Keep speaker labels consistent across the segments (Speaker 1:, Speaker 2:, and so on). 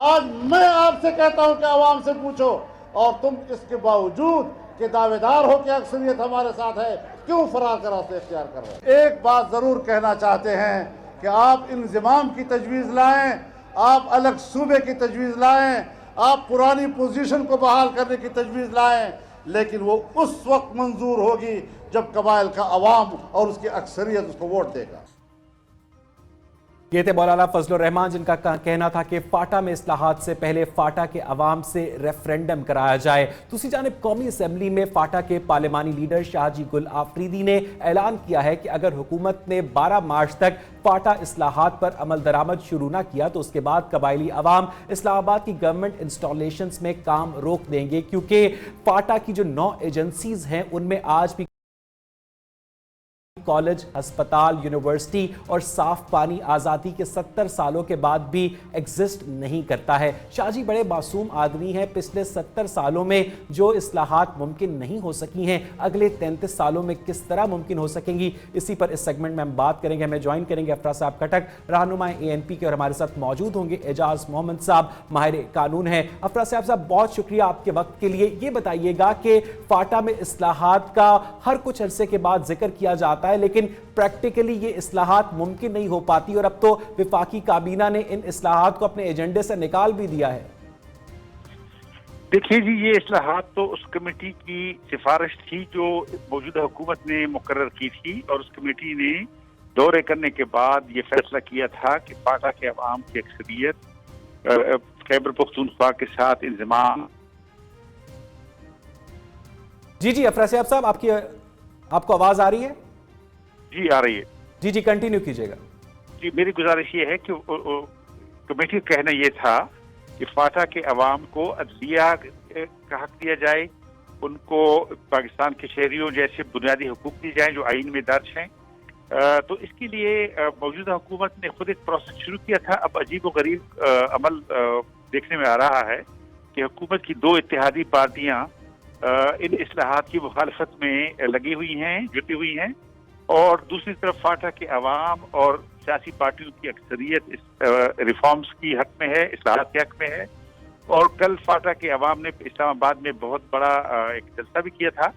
Speaker 1: آج میں آپ سے کہتا ہوں کہ عوام سے پوچھو، اور تم اس کے باوجود کہ دعوے دار ہو کہ اکثریت ہمارے ساتھ ہے، کیوں فرار کا راستہ اختیار کر رہے ہیں؟ ایک بات ضرور کہنا چاہتے ہیں کہ آپ انضمام کی تجویز لائیں، آپ الگ صوبے کی تجویز لائیں، آپ پرانی پوزیشن کو بحال کرنے کی تجویز لائیں، لیکن وہ اس وقت منظور ہوگی جب قبائل کا عوام اور اس کی اکثریت اس کو ووٹ دے گا۔
Speaker 2: یہ تھے مولانا فضل الرحمان، جن کا کہنا تھا کہ فاٹا میں اصلاحات سے پہلے فاٹا کے عوام سے ریفرینڈم کرایا جائے۔ دوسری جانب قومی اسمبلی میں فاٹا کے پارلیمانی لیڈر شاہ جی گل آفریدی نے اعلان کیا ہے کہ اگر حکومت نے 12 مارچ تک فاٹا اصلاحات پر عمل درآمد شروع نہ کیا تو اس کے بعد قبائلی عوام اسلام آباد کی گورنمنٹ انسٹالیشنز میں کام روک دیں گے، کیونکہ فاٹا کی جو 9 ایجنسیز ہیں ان میں آج بھی کالج، ہسپتال، یونیورسٹی اور صاف پانی آزادی کے 70 سالوں کے بعد بھی ایگزسٹ نہیں کرتا ہے۔ شاہ جی بڑے معصوم آدمی ہیں، پچھلے 70 سالوں میں جو اصلاحات ممکن نہیں ہو سکی ہیں اگلے 33 سالوں میں کس طرح ممکن ہو سکیں گی؟ اسی پر اس سیگمنٹ میں ہم بات کریں گے۔ ہمیں جوائن کریں گے افرا صاحب کھٹک، رہنما ANP کے، اور ہمارے ساتھ موجود ہوں گے اعجاز محمد صاحب، ماہر قانون ہیں۔ افرا صاحب بہت شکریہ آپ کے وقت کے لیے۔ یہ بتائیے گا کہ فاٹا میں اصلاحات کا ہر کچھ عرصے کے بعد ذکر کیا جاتا ہے، لیکن پریکٹیکلی یہ اصلاحات ممکن نہیں ہو پاتی، اور اب تو وفاقی کابینہ نے ان اصلاحات کو اپنے ایجنڈے سے نکال بھی دیا ہے۔
Speaker 3: دیکھیے جی، یہ اصلاحات تو اس کمیٹی کی سفارش تھی جو موجودہ حکومت نے مقرر کی تھی، اور اس کمیٹی نے دورے کرنے کے بعد یہ فیصلہ کیا تھا کہ فاٹا کے عوام کی اکثریت خیبر پختونخوا کے ساتھ انضمام۔
Speaker 2: جی افرا صاحب آپ کو آواز آ رہی ہے؟
Speaker 3: جی آ رہی ہے۔
Speaker 2: جی کنٹینیو کیجئے گا۔
Speaker 3: جی میری گزارش یہ ہے کہ کمیٹی کا کہنا یہ تھا کہ فاٹا کے عوام کو عدلیہ کا حق دیا جائے، ان کو پاکستان کے شہریوں جیسے بنیادی حقوق دی جائیں جو آئین میں درج ہیں۔ تو اس کے لیے موجودہ حکومت نے خود ایک پروسیس شروع کیا تھا۔ اب عجیب و غریب عمل دیکھنے میں آ رہا ہے کہ حکومت کی 2 اتحادی پارٹیاں ان اصلاحات کی مخالفت میں لگی ہوئی ہیں، جٹی ہوئی ہیں، اور دوسری طرف فاٹا کے عوام اور سیاسی پارٹیوں کی اکثریت اس ریفارمز کی حق میں ہے، اصلاحات کے حق میں ہے۔ اور کل فاٹا کے عوام نے اسلام آباد میں بہت بڑا ایک جلسہ بھی کیا تھا،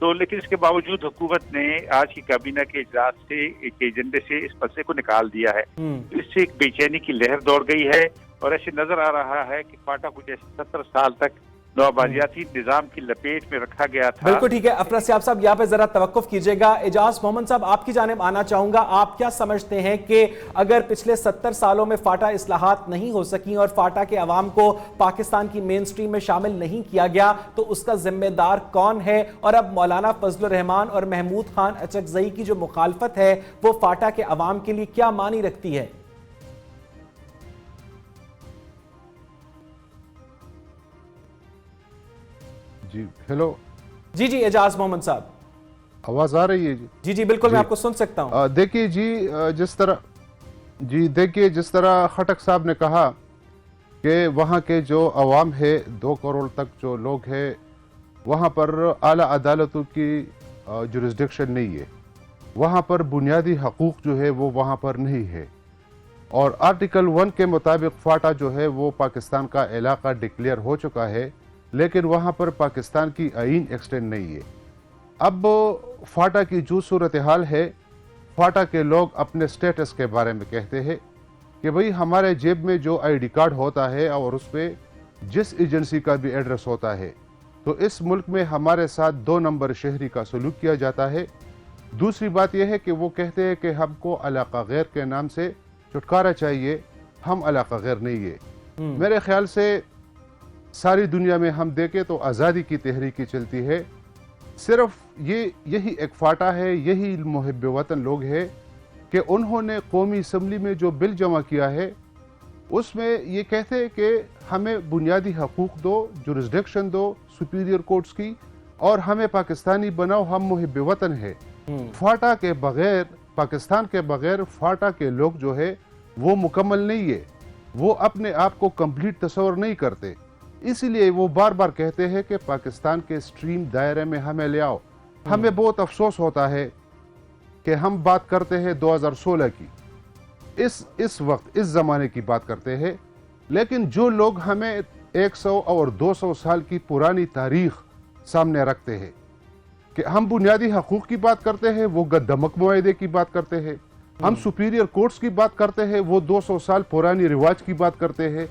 Speaker 3: تو لیکن اس کے باوجود حکومت نے آج کی کابینہ کے اجلاس سے ایک ایجنڈے سے اس مسئلے کو نکال دیا ہے۔ اس سے ایک بے چینی کی لہر دوڑ گئی ہے، اور ایسے نظر آ رہا ہے کہ فاٹا کو جیسے 70 سال تک نوآبادیاتی نظام کی لپیٹ میں رکھا گیا تھا۔
Speaker 2: بالکل ٹھیک ہے افرا صاحب یہاں پہ ذرا توقف کیجئے گا۔ اعجاز محمد صاحب آپ کی جانب آنا چاہوں گا۔ آپ کیا سمجھتے ہیں کہ اگر پچھلے 70 سالوں میں فاٹا اصلاحات نہیں ہو سکیں اور فاٹا کے عوام کو پاکستان کی مین سٹریم میں شامل نہیں کیا گیا تو اس کا ذمہ دار کون ہے؟ اور اب مولانا فضل الرحمان اور محمود خان اچکزئی کی جو مخالفت ہے وہ فاٹا کے عوام کے لیے کیا معنی رکھتی ہے؟
Speaker 4: جی ہیلو،
Speaker 2: جی اعجاز محمد صاحب
Speaker 4: آواز آ رہی ہے؟
Speaker 2: جی بالکل میں آپ کو سن سکتا ہوں۔
Speaker 4: دیکھیے جس طرح خٹک صاحب نے کہا کہ وہاں کے جو عوام ہے 2 کروڑ تک جو لوگ ہیں، وہاں پر اعلیٰ عدالتوں کی جورسڈکشن نہیں ہے، وہاں پر بنیادی حقوق جو ہے وہ وہاں پر نہیں ہے، اور آرٹیکل 1 کے مطابق فاٹا جو ہے وہ پاکستان کا علاقہ ڈکلیئر ہو چکا ہے، لیکن وہاں پر پاکستان کی آئین ایکسٹینڈ نہیں ہے۔ اب فاٹا کی جو صورتحال ہے، فاٹا کے لوگ اپنے سٹیٹس کے بارے میں کہتے ہیں کہ بھئی ہمارے جیب میں جو ID کارڈ ہوتا ہے اور اس پہ جس ایجنسی کا بھی ایڈریس ہوتا ہے، تو اس ملک میں ہمارے ساتھ 2 نمبر شہری کا سلوک کیا جاتا ہے۔ دوسری بات یہ ہے کہ وہ کہتے ہیں کہ ہم کو علاقہ غیر کے نام سے چھٹکارا چاہیے، ہم علاقہ غیر نہیں ہے۔ میرے خیال سے ساری دنیا میں ہم دیکھیں تو آزادی کی تحریکی چلتی ہے، صرف یہی ایک فاٹا ہے، یہی محب وطن لوگ ہیں کہ انہوں نے قومی اسمبلی میں جو بل جمع کیا ہے اس میں یہ کہتے ہیں کہ ہمیں بنیادی حقوق دو، جورسڈکشن دو سپیریئر کورٹس کی، اور ہمیں پاکستانی بناؤ، ہم محب وطن ہے۔ فاٹا کے بغیر، پاکستان کے بغیر فاٹا کے لوگ جو ہے وہ مکمل نہیں ہے، وہ اپنے آپ کو کمپلیٹ تصور نہیں کرتے، اسی لیے وہ بار بار کہتے ہیں کہ پاکستان کے سٹریم دائرے میں ہمیں لے آؤ۔ ہمیں بہت افسوس ہوتا ہے کہ ہم بات کرتے ہیں 2016 کی، اس وقت اس زمانے کی بات کرتے ہیں، لیکن جو لوگ ہمیں 100 اور 200 سال کی پرانی تاریخ سامنے رکھتے ہیں کہ ہم بنیادی حقوق کی بات کرتے ہیں، وہ گدمک معاہدے کی بات کرتے ہیں، ہم سپیریئر کورٹس کی بات کرتے ہیں، وہ 200 سال پرانی رواج کی بات کرتے ہیں،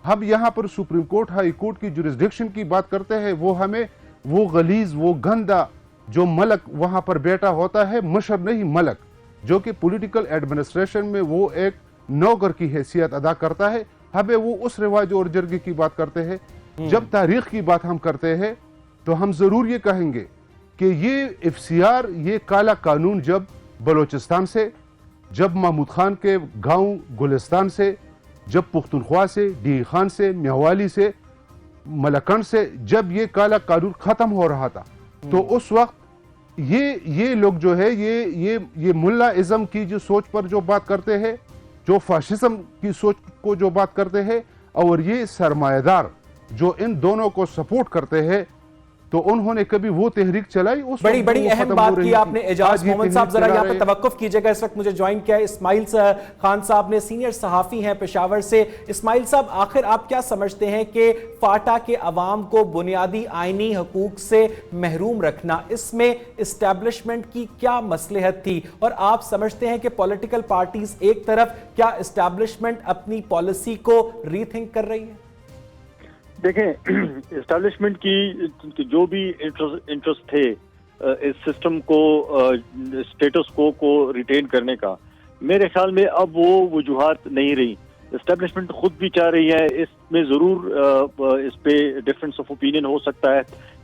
Speaker 4: ہم یہاں پر سپریم کورٹ ہائی کورٹ کی جورسڈکشن کی بات کرتے ہیں، وہ ہمیں وہ غلیظ وہ گندا جو ملک وہاں پر بیٹا ہوتا ہے، مشر نہیں ملک، جو کہ پولیٹیکل ایڈمنسٹریشن میں وہ ایک نوکر کی حیثیت ادا کرتا ہے، ہمیں وہ اس رواج اور جرگے کی بات کرتے ہیں۔ جب تاریخ کی بات ہم کرتے ہیں تو ہم ضرور یہ کہیں گے کہ یہ FCR یہ کالا قانون جب بلوچستان سے، جب محمود خان کے گاؤں گلستان سے، جب پختونخوا سے، ڈی خان سے، میاوالی سے، ملکنڈ سے جب یہ کالا قانون ختم ہو رہا تھا تو اس وقت یہ لوگ جو ہے یہ ملا ازم کی جو سوچ پر جو بات کرتے ہیں، جو فاشزم کی سوچ کو جو بات کرتے ہیں، اور یہ سرمایہ دار جو ان دونوں کو سپورٹ کرتے ہیں، تو انہوں نے کبھی وہ تحریک چلائی اس
Speaker 2: بڑی بڑی اہم بات کی آپ نے اعجاز محمد صاحب، ذرا یہاں پر توقف کیجئے گا، اس وقت مجھے جوائن کیا ہے اسماعیل خان صاحب نے، سینئر صحافی ہیں پشاور سے۔ اسماعیل صاحب، آخر آپ کیا سمجھتے ہیں کہ فاٹا کے عوام کو بنیادی آئینی حقوق سے محروم رکھنا، اس میں اسٹیبلشمنٹ کی کیا مصلحت تھی، اور آپ سمجھتے ہیں کہ پولیٹیکل پارٹیز ایک طرف، کیا اسٹیبلشمنٹ اپنی پالیسی کو ری تھنک کر رہی ہے؟
Speaker 5: دیکھیں، اسٹیبلشمنٹ کی جو بھی انٹرسٹ تھے اس سسٹم کو، اسٹیٹس کو ریٹین کرنے کا، میرے خیال میں اب وہ وجوہات نہیں رہی۔ اسٹیبلشمنٹ خود بھی چاہ رہی ہے، اس میں ضرور اس پہ ڈفرینس آف اوپینین ہو سکتا ہے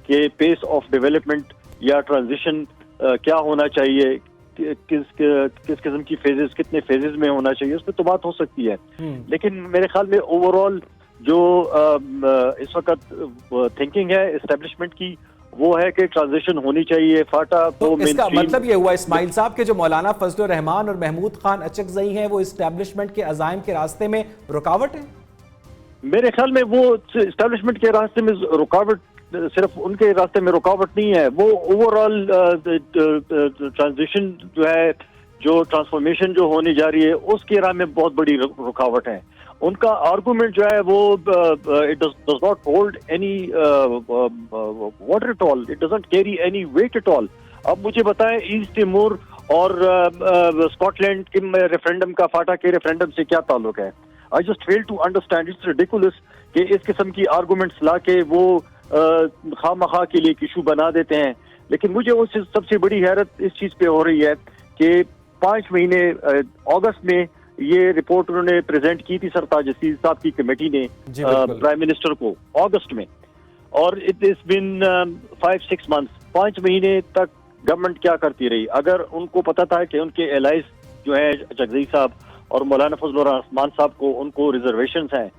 Speaker 5: کہ پیس آف ڈیولپمنٹ یا ٹرانزیشن کیا ہونا چاہیے، کس قسم کی فیزز، کتنے فیزز میں ہونا چاہیے، اس پہ تو بات ہو سکتی ہے۔ لیکن میرے خیال میں اوور آل جو اس وقت تھنکنگ ہے اسٹیبلشمنٹ کی، وہ ہے کہ ٹرانزیشن ہونی چاہیے۔ فاٹا
Speaker 2: تو اس کا مطلب یہ ہوا اسماعیل صاحب کہ جو مولانا فضل الرحمان اور محمود خان اچکزئی ہیں وہ اسٹیبلشمنٹ کے عزائم کے راستے میں رکاوٹ ہیں؟
Speaker 5: میرے خیال میں وہ اسٹیبلشمنٹ کے راستے میں رکاوٹ، صرف ان کے راستے میں رکاوٹ نہیں ہے، وہ اوور آل ٹرانزیشن جو ہے، جو ٹرانسفارمیشن جو ہونی جا رہی ہے، اس کی راہ میں بہت بڑی رکاوٹ ہے۔ ان کا آرگومنٹ جو ہے وہ it does not hold any water at all, it doesn't carry any weight at all۔ اب مجھے بتائیں ایسٹ تیمور اور اسکاٹ لینڈ کے ریفرینڈم کا فاٹا کے ریفرینڈم سے کیا تعلق ہے؟ I just fail to understand, it's ridiculous کہ اس قسم کی آرگومنٹس لا کے وہ خواہ مخواہ کے لیے ایشو بنا دیتے ہیں۔ لیکن مجھے اس سب سے بڑی حیرت اس چیز پہ ہو رہی ہے کہ 5 مہینے اگست میں یہ رپورٹ انہوں نے پریزنٹ کی تھی سرتاج عزیز صاحب کی کمیٹی نے پرائم منسٹر کو اگست میں، اور اٹ از بین 5-6 months، 5 مہینے تک گورنمنٹ کیا کرتی رہی؟ اگر ان کو پتا تھا کہ ان کے الائز جو ہیں اچکزئی صاحب اور مولانا فضل الرحمان صاحب کو ان کو ریزرویشنز ہیں،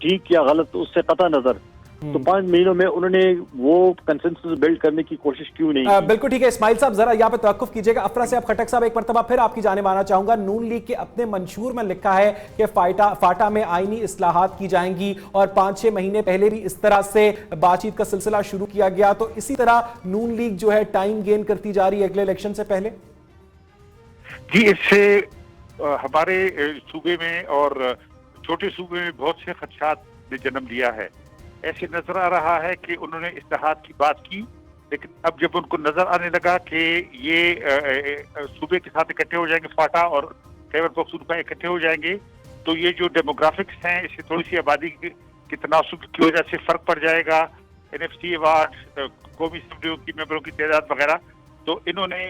Speaker 5: ٹھیک یا غلط اس سے قطع نظر، تو 5 مہینوں میں انہوں نے وہ کنسنسس بلڈ کرنے کی کوشش کیوں نہیں کی؟
Speaker 2: بالکل ٹھیک ہے اسماعیل صاحب، ذرا یہاں پہ توقف کیجئے گا۔ افرا سے اب خٹک صاحب ایک مرتبہ پھر آپ کی جانب آنا چاہوں گا۔ نون لیگ کے اپنے منشور میں لکھا ہے کہ فاٹا میں آئینی اصلاحات کی جائیں گی، اور 5-6 مہینے پہلے بھی اس طرح سے بات چیت کا سلسلہ شروع کیا گیا، تو اسی طرح نون لیگ جو ہے ٹائم گین کرتی جا رہی ہے اگلے الیکشن سے پہلے؟
Speaker 3: جی، اس سے ہمارے صوبے میں اور چھوٹے صوبے میں بہت سے خدشات نے جنم لیا ہے۔ ایسے نظر آ رہا ہے کہ انہوں نے اصلاحات کی بات کی، لیکن اب جب ان کو نظر آنے لگا کہ یہ صوبے کے ساتھ اکٹھے ہو جائیں گے، فاٹا اور خیبر پختونخوا اکٹھے ہو جائیں گے، تو یہ جو ڈیموگرافکس ہیں، اس سے تھوڑی سی آبادی کی تناسب کی وجہ سے فرق پڑ جائے گا، NFC ایوارڈ، قومی اسمبلیوں کی ممبروں کی تعداد وغیرہ، تو انہوں نے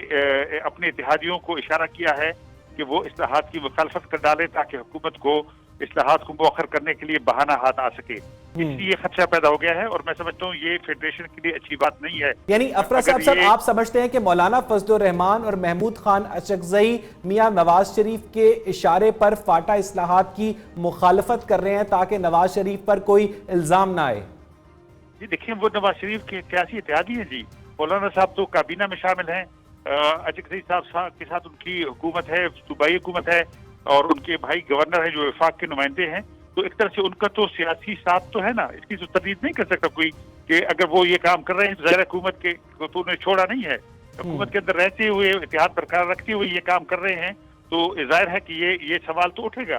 Speaker 3: اپنے اتحادیوں کو اشارہ کیا ہے کہ وہ اصلاحات کی مخالفت کر ڈالے تاکہ حکومت کو اصلاحات کو مؤخر کرنے کے لیے بہانہ ہاتھ آ سکے۔ اس لیے خدشہ پیدا ہو گیا ہے، اور میں سمجھتا ہوں یہ فیڈریشن کے لیے اچھی بات نہیں ہے۔
Speaker 2: یعنی افرا صاحب آپ سمجھتے ہیں کہ مولانا فضل الرحمان اور محمود خان اچکزئی میاں نواز شریف کے اشارے پر فاٹا اصلاحات کی مخالفت کر رہے ہیں تاکہ نواز شریف پر کوئی الزام نہ آئے؟
Speaker 3: جی دیکھیں، وہ نواز شریف کے سیاسی اتحادی ہیں جی۔ مولانا صاحب تو کابینہ میں شامل ہیں، اچکزئی صاحب کے ساتھ ان کی حکومت ہے، صوبائی حکومت ہے، اور ان کے بھائی گورنر ہیں جو وفاق کے نمائندے ہیں، تو ایک طرح سے ان کا تو سیاسی ساتھ تو ہے نا، اس کی تو تردید نہیں کر سکتا کوئی کہ اگر وہ یہ کام کر رہے ہیں تو ظاہر حکومت کے تو انہیں چھوڑا نہیں ہے، حکومت کے اندر رہتے ہوئے اتحاد برقرار رکھتے ہوئے یہ کام کر رہے ہیں، تو ظاہر ہے کہ یہ سوال تو اٹھے گا۔